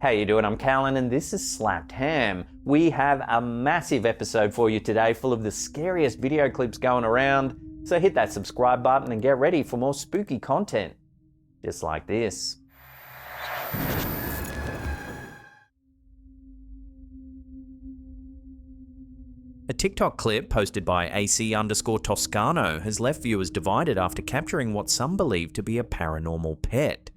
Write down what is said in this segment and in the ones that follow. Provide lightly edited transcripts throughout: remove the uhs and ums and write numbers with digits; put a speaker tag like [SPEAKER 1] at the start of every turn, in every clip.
[SPEAKER 1] How you doing? I'm Callan and this is Slapped Ham. We have a massive episode for you today full of the scariest video clips going around. So hit that subscribe button and get ready for more spooky content. Just like this. A TikTok clip posted by AC_Toscano has left viewers divided after capturing what some believe to be a paranormal pet.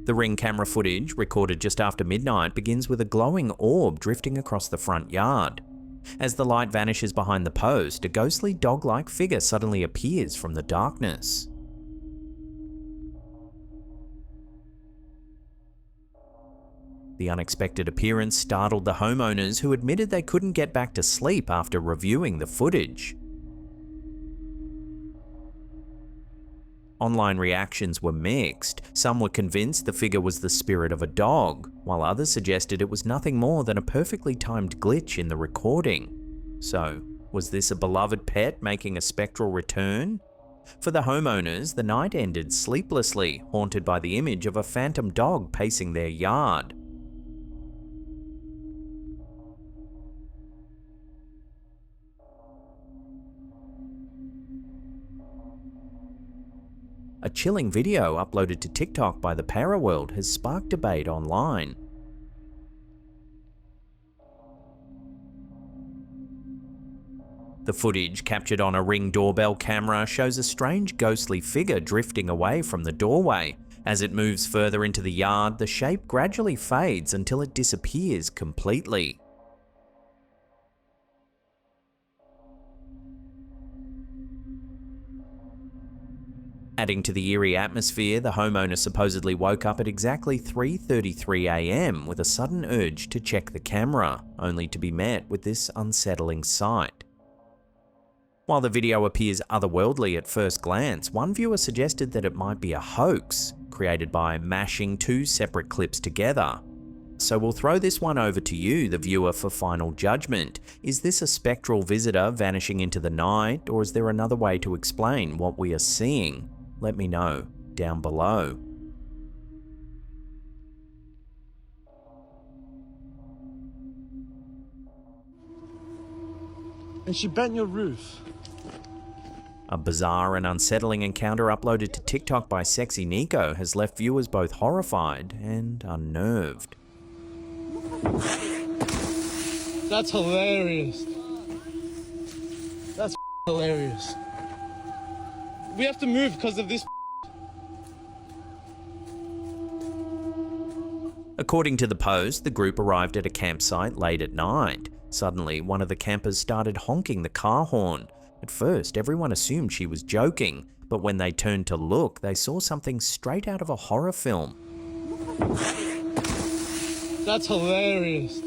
[SPEAKER 1] The Ring camera footage, recorded just after midnight, begins with a glowing orb drifting across the front yard. As the light vanishes behind the post, a ghostly dog-like figure suddenly appears from the darkness. The unexpected appearance startled the homeowners, who admitted they couldn't get back to sleep after reviewing the footage. Online reactions were mixed. Some were convinced the figure was the spirit of a dog, while others suggested it was nothing more than a perfectly timed glitch in the recording. So, was this a beloved pet making a spectral return? For the homeowners, the night ended sleeplessly, haunted by the image of a phantom dog pacing their yard. A chilling video uploaded to TikTok by the Paraworld has sparked debate online. The footage, captured on a Ring doorbell camera, shows a strange ghostly figure drifting away from the doorway. As it moves further into the yard, the shape gradually fades until it disappears completely. Adding to the eerie atmosphere, the homeowner supposedly woke up at exactly 3:33 AM with a sudden urge to check the camera, only to be met with this unsettling sight. While the video appears otherworldly at first glance, one viewer suggested that it might be a hoax, created by mashing two separate clips together. So we'll throw this one over to you, the viewer, for final judgment. Is this a spectral visitor vanishing into the night, or is there another way to explain what we are seeing? Let me know down below.
[SPEAKER 2] And she bent your roof.
[SPEAKER 1] A bizarre and unsettling encounter uploaded to TikTok by Sexy Nico has left viewers both horrified and unnerved.
[SPEAKER 2] That's hilarious. That's hilarious. We have to move because of this.
[SPEAKER 1] According to the post, the group arrived at a campsite late at night. Suddenly, one of the campers started honking the car horn. At first, everyone assumed she was joking, but when they turned to look, they saw something straight out of a horror film.
[SPEAKER 2] That's hilarious.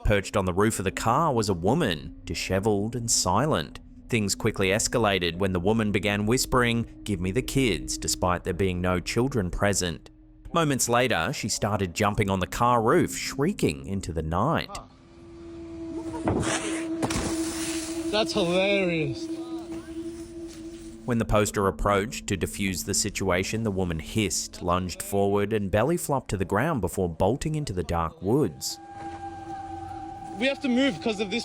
[SPEAKER 1] Perched on the roof of the car was a woman, disheveled and silent. Things quickly escalated when the woman began whispering, "Give me the kids," despite there being no children present. Moments later, she started jumping on the car roof, shrieking into the night.
[SPEAKER 2] That's hilarious.
[SPEAKER 1] When the poster approached to defuse the situation, the woman hissed, lunged forward, and belly flopped to the ground before bolting into the dark woods.
[SPEAKER 2] We have to move because of this.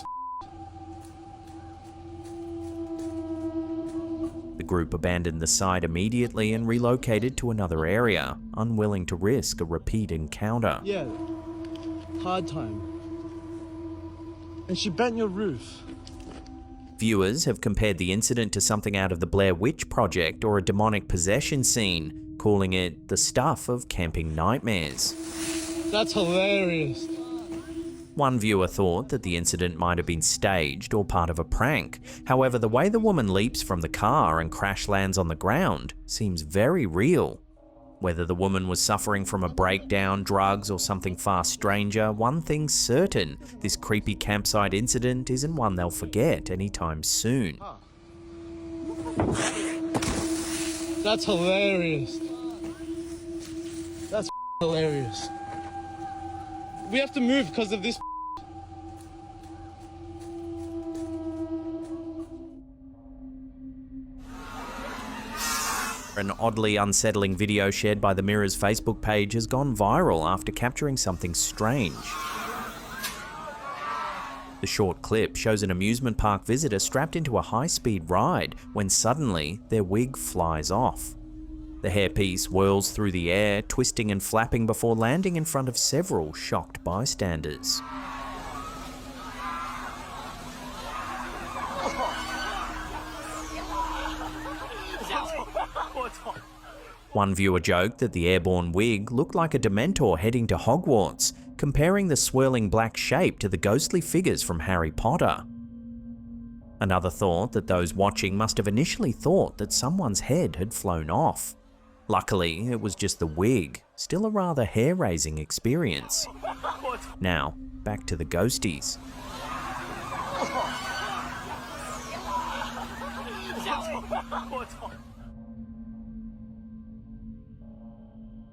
[SPEAKER 1] The group abandoned the site immediately and relocated to another area, unwilling to risk a repeat encounter.
[SPEAKER 2] Yeah, hard time. And she bent your roof.
[SPEAKER 1] Viewers have compared the incident to something out of the Blair Witch Project or a demonic possession scene, calling it the stuff of camping nightmares.
[SPEAKER 2] That's hilarious.
[SPEAKER 1] One viewer thought that the incident might have been staged or part of a prank. However, the way the woman leaps from the car and crash lands on the ground seems very real. Whether the woman was suffering from a breakdown, drugs, or something far stranger, one thing's certain: this creepy campsite incident isn't one they'll forget anytime soon.
[SPEAKER 2] That's hilarious. That's hilarious. We have to move because of this.
[SPEAKER 1] An oddly unsettling video shared by the Mirror's Facebook page has gone viral after capturing something strange. The short clip shows an amusement park visitor strapped into a high-speed ride when suddenly their wig flies off. The hairpiece whirls through the air, twisting and flapping before landing in front of several shocked bystanders. One viewer joked that the airborne wig looked like a Dementor heading to Hogwarts, comparing the swirling black shape to the ghostly figures from Harry Potter. Another thought that those watching must have initially thought that someone's head had flown off. Luckily, it was just the wig, still a rather hair-raising experience. Now, back to the ghosties.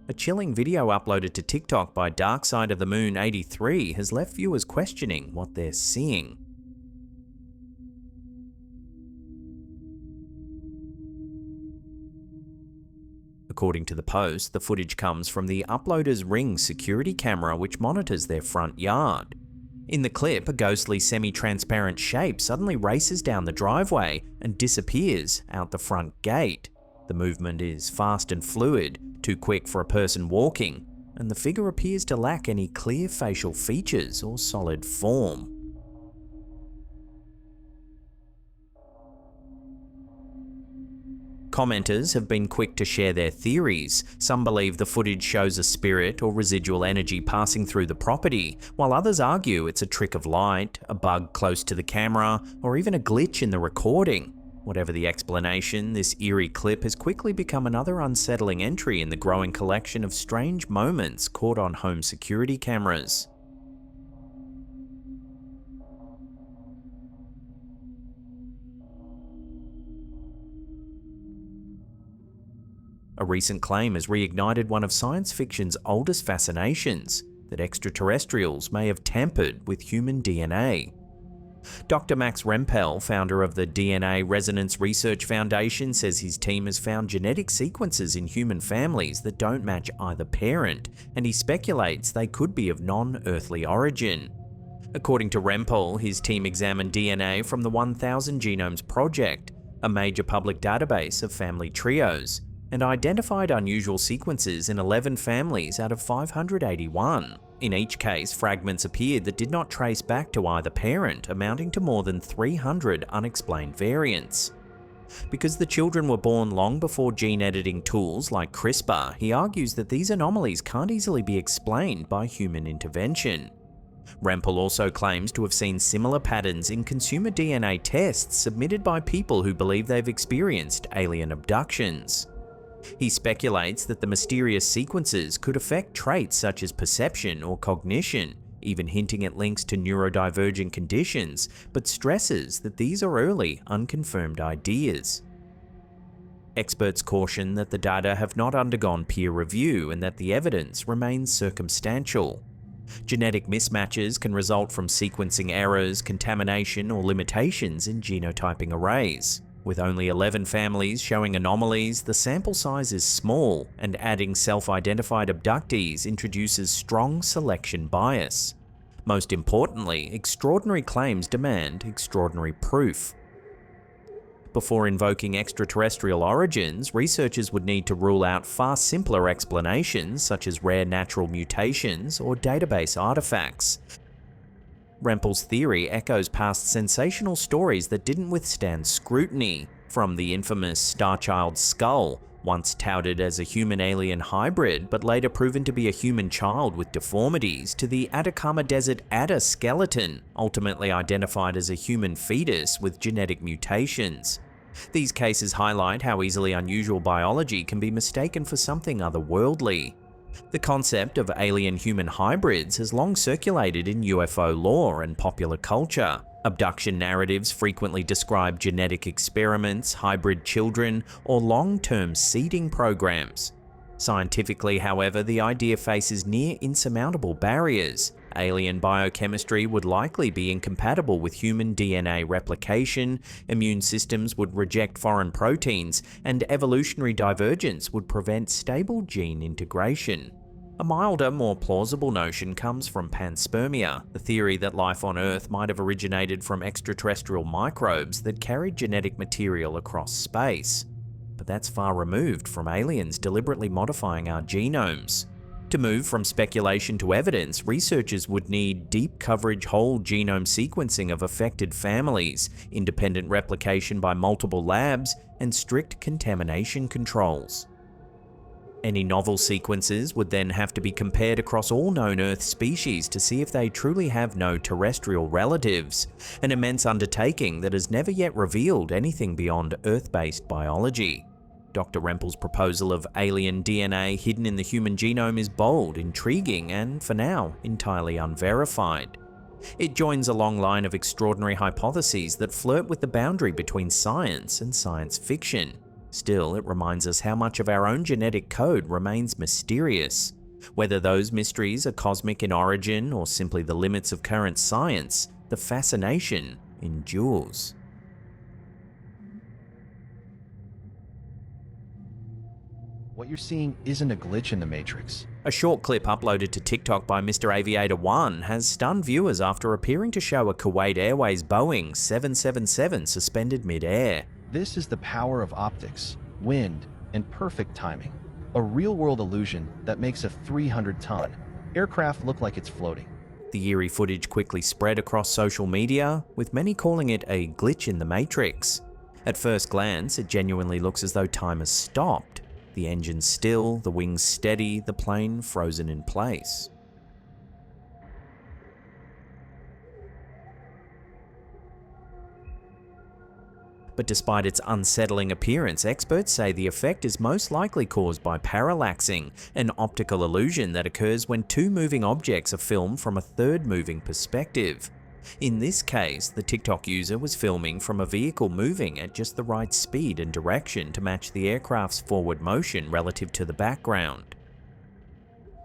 [SPEAKER 1] A chilling video uploaded to TikTok by DarkSideOfTheMoon83 has left viewers questioning what they're seeing. According to the post, the footage comes from the uploader's Ring security camera which monitors their front yard. In the clip, a ghostly semi-transparent shape suddenly races down the driveway and disappears out the front gate. The movement is fast and fluid, too quick for a person walking, and the figure appears to lack any clear facial features or solid form. Commenters have been quick to share their theories. Some believe the footage shows a spirit or residual energy passing through the property, while others argue it's a trick of light, a bug close to the camera, or even a glitch in the recording. Whatever the explanation, this eerie clip has quickly become another unsettling entry in the growing collection of strange moments caught on home security cameras. A recent claim has reignited one of science fiction's oldest fascinations, that extraterrestrials may have tampered with human DNA. Dr. Max Rempel, founder of the DNA Resonance Research Foundation, says his team has found genetic sequences in human families that don't match either parent, and he speculates they could be of non-earthly origin. According to Rempel, his team examined DNA from the 1000 Genomes Project, a major public database of family trios, and identified unusual sequences in 11 families out of 581. In each case, fragments appeared that did not trace back to either parent, amounting to more than 300 unexplained variants. Because the children were born long before gene editing tools like CRISPR, he argues that these anomalies can't easily be explained by human intervention. Rempel also claims to have seen similar patterns in consumer DNA tests submitted by people who believe they've experienced alien abductions. He speculates that the mysterious sequences could affect traits such as perception or cognition, even hinting at links to neurodivergent conditions, but stresses that these are early, unconfirmed ideas. Experts caution that the data have not undergone peer review and that the evidence remains circumstantial. Genetic mismatches can result from sequencing errors, contamination, or limitations in genotyping arrays. With only 11 families showing anomalies, the sample size is small, and adding self-identified abductees introduces strong selection bias. Most importantly, extraordinary claims demand extraordinary proof. Before invoking extraterrestrial origins, researchers would need to rule out far simpler explanations such as rare natural mutations or database artifacts. Rempel's theory echoes past sensational stories that didn't withstand scrutiny, from the infamous Starchild skull, once touted as a human-alien hybrid but later proven to be a human child with deformities, to the Atacama Desert adder skeleton, ultimately identified as a human fetus with genetic mutations. These cases highlight how easily unusual biology can be mistaken for something otherworldly. The concept of alien-human hybrids has long circulated in UFO lore and popular culture. Abduction narratives frequently describe genetic experiments, hybrid children, or long-term seeding programs. Scientifically, however, the idea faces near insurmountable barriers. Alien biochemistry would likely be incompatible with human DNA replication, immune systems would reject foreign proteins, and evolutionary divergence would prevent stable gene integration. A milder, more plausible notion comes from panspermia, the theory that life on Earth might have originated from extraterrestrial microbes that carried genetic material across space. But that's far removed from aliens deliberately modifying our genomes. To move from speculation to evidence, researchers would need deep coverage whole genome sequencing of affected families, independent replication by multiple labs, and strict contamination controls. Any novel sequences would then have to be compared across all known Earth species to see if they truly have no terrestrial relatives, an immense undertaking that has never yet revealed anything beyond Earth-based biology. Dr. Rempel's proposal of alien DNA hidden in the human genome is bold, intriguing, and, for now, entirely unverified. It joins a long line of extraordinary hypotheses that flirt with the boundary between science and science fiction. Still, it reminds us how much of our own genetic code remains mysterious. Whether those mysteries are cosmic in origin or simply the limits of current science, the fascination endures.
[SPEAKER 3] What you're seeing isn't a glitch in the Matrix.
[SPEAKER 1] A short clip uploaded to TikTok by Mr. Aviator 1 has stunned viewers after appearing to show a Kuwait Airways Boeing 777 suspended mid-air.
[SPEAKER 3] This is the power of optics, wind, and perfect timing. A real-world illusion that makes a 300-ton aircraft look like it's floating.
[SPEAKER 1] The eerie footage quickly spread across social media, with many calling it a glitch in the Matrix. At first glance, it genuinely looks as though time has stopped. The engine still, the wings steady, the plane frozen in place. But despite its unsettling appearance, experts say the effect is most likely caused by parallaxing, an optical illusion that occurs when two moving objects are filmed from a third moving perspective. In this case, the TikTok user was filming from a vehicle moving at just the right speed and direction to match the aircraft's forward motion relative to the background.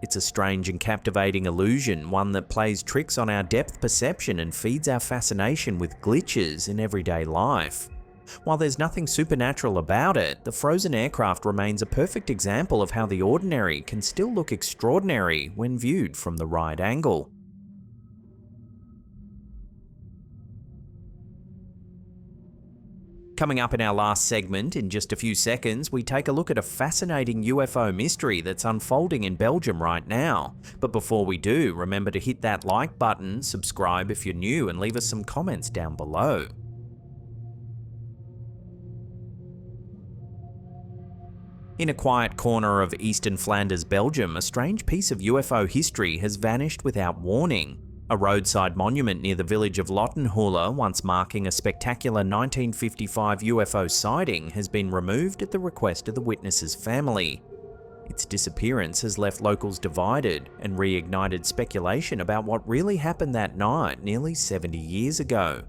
[SPEAKER 1] It's a strange and captivating illusion, one that plays tricks on our depth perception and feeds our fascination with glitches in everyday life. While there's nothing supernatural about it, the frozen aircraft remains a perfect example of how the ordinary can still look extraordinary when viewed from the right angle. Coming up in our last segment, in just a few seconds, we take a look at a fascinating UFO mystery that's unfolding in Belgium right now. But before we do, remember to hit that like button, subscribe if you're new, and leave us some comments down below. In a quiet corner of eastern Flanders, Belgium, a strange piece of UFO history has vanished without warning. A roadside monument near the village of Lottenhula, once marking a spectacular 1955 UFO sighting, has been removed at the request of the witness's family. Its disappearance has left locals divided and reignited speculation about what really happened that night nearly 70 years ago.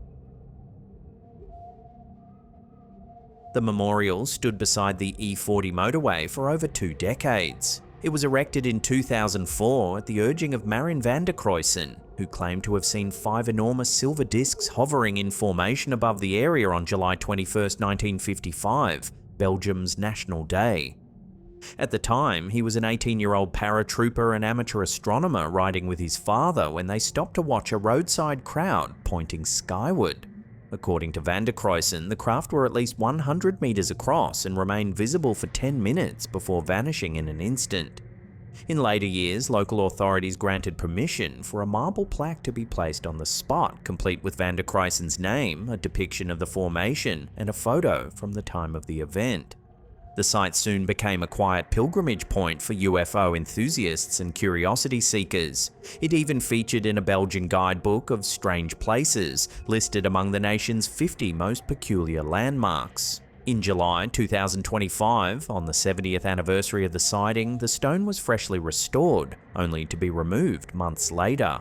[SPEAKER 1] The memorial stood beside the E40 motorway for over 2 decades. It was erected in 2004 at the urging of Marin van der Cruyssen, who claimed to have seen 5 enormous silver discs hovering in formation above the area on July 21, 1955, Belgium's National Day. At the time, he was an 18-year-old paratrooper and amateur astronomer riding with his father when they stopped to watch a roadside crowd pointing skyward. According to van der Cruyssen, the craft were at least 100 meters across and remained visible for 10 minutes before vanishing in an instant. In later years, local authorities granted permission for a marble plaque to be placed on the spot, complete with van der Cruyssen's name, a depiction of the formation, and a photo from the time of the event. The site soon became a quiet pilgrimage point for UFO enthusiasts and curiosity seekers. It even featured in a Belgian guidebook of strange places, listed among the nation's 50 most peculiar landmarks. In July 2025, on the 70th anniversary of the sighting, the stone was freshly restored, only to be removed months later.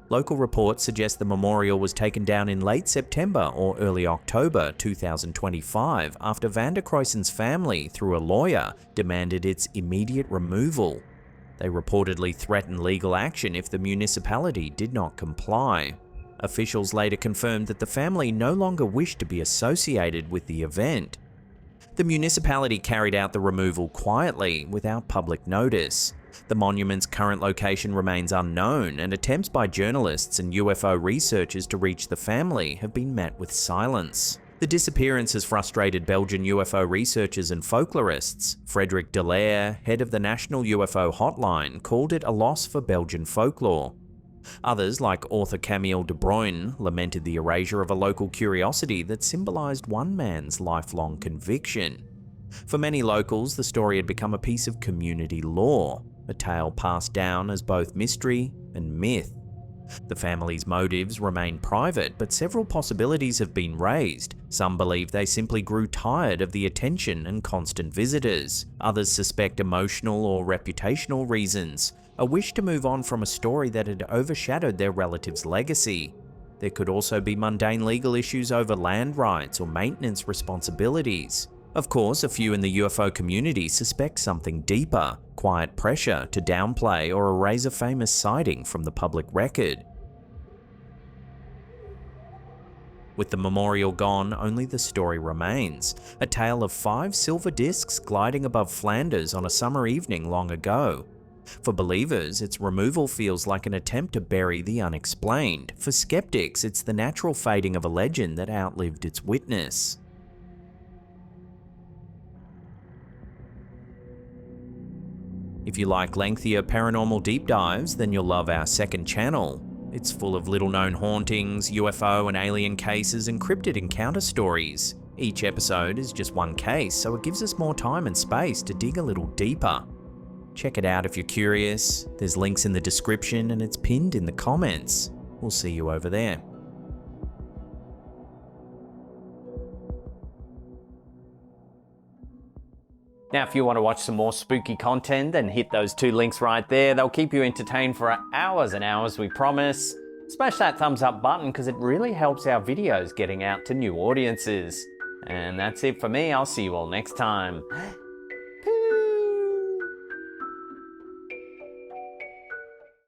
[SPEAKER 1] Local reports suggest the memorial was taken down in late September or early October 2025 after van der Cruyssen's family, through a lawyer, demanded its immediate removal. They reportedly threatened legal action if the municipality did not comply. Officials later confirmed that the family no longer wished to be associated with the event. The municipality carried out the removal quietly, without public notice. The monument's current location remains unknown, and attempts by journalists and UFO researchers to reach the family have been met with silence. The disappearance has frustrated Belgian UFO researchers and folklorists. Frederick Dallaire, head of the National UFO Hotline, called it a loss for Belgian folklore. Others, like author Camille de Bruyne, lamented the erasure of a local curiosity that symbolized one man's lifelong conviction. For many locals, the story had become a piece of community lore, a tale passed down as both mystery and myth. The family's motives remain private, but several possibilities have been raised. Some believe they simply grew tired of the attention and constant visitors. Others suspect emotional or reputational reasons, a wish to move on from a story that had overshadowed their relative's legacy. There could also be mundane legal issues over land rights or maintenance responsibilities. Of course, a few in the UFO community suspect something deeper, quiet pressure to downplay or erase a famous sighting from the public record. With the memorial gone, only the story remains, a tale of 5 silver discs gliding above Flanders on a summer evening long ago. For believers, its removal feels like an attempt to bury the unexplained. For skeptics, it's the natural fading of a legend that outlived its witness. If you like lengthier paranormal deep dives, then you'll love our second channel. It's full of little-known hauntings, UFO and alien cases, and cryptid encounter stories. Each episode is just one case, so it gives us more time and space to dig a little deeper. Check it out if you're curious. There's links in the description and it's pinned in the comments. We'll see you over there.
[SPEAKER 4] Now, if you want to watch some more spooky content, then hit those 2 links right there. They'll keep you entertained for hours and hours, we promise. Smash that thumbs up button because it really helps our videos getting out to new audiences. And that's it for me. I'll see you all next time.